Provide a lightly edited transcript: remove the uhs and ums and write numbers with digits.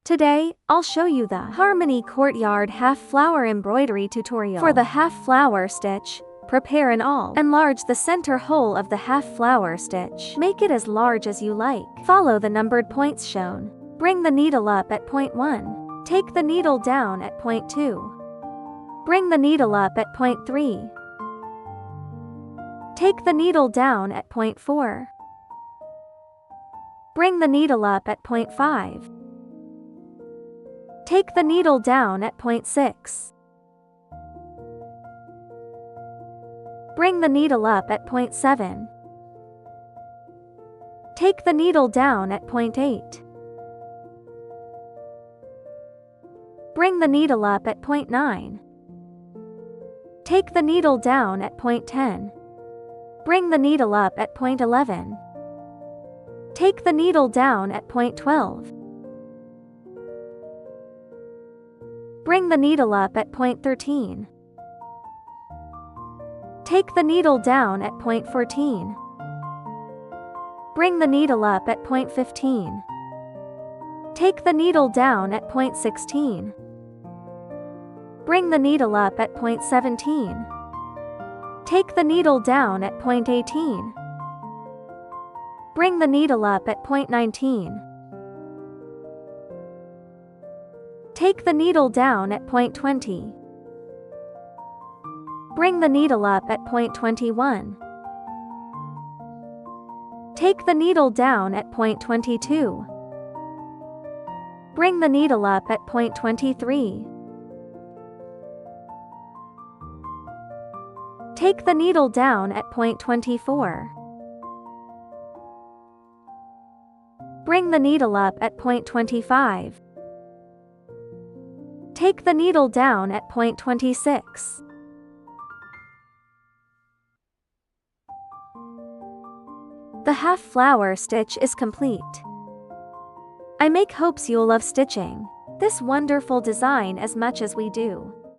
Today, I'll show you the Harmony Courtyard half flower embroidery tutorial. For the half flower stitch, prepare an awl. Enlarge the center hole of the half flower stitch. Make it as large as you like. Follow the numbered points shown. Bring the needle up at point 1. Take the needle down at point 2. Bring the needle up at point 3. Take the needle down at point 4. Bring the needle up at point 5. Take the needle down at point 6. Bring the needle up at point 7. Take the needle down at point 8. Bring the needle up at point 9. Take the needle down at point 10. Bring the needle up at point 11. Take the needle down at point 12. Bring the needle up at point 13. Take the needle down at point 14. Bring the needle up at point 15. Take the needle down at point 16. Bring the needle up at point 17. Take the needle down at point 18. Bring the needle up at point 19. Take the needle down at point 20. Bring the needle up at point 21. Take the needle down at point 22. Bring the needle up at point 23. Take the needle down at point 24. Bring the needle up at point 25. Take the needle down at point 26. The half flower stitch is complete. I make hopes you'll love stitching this wonderful design as much as we do.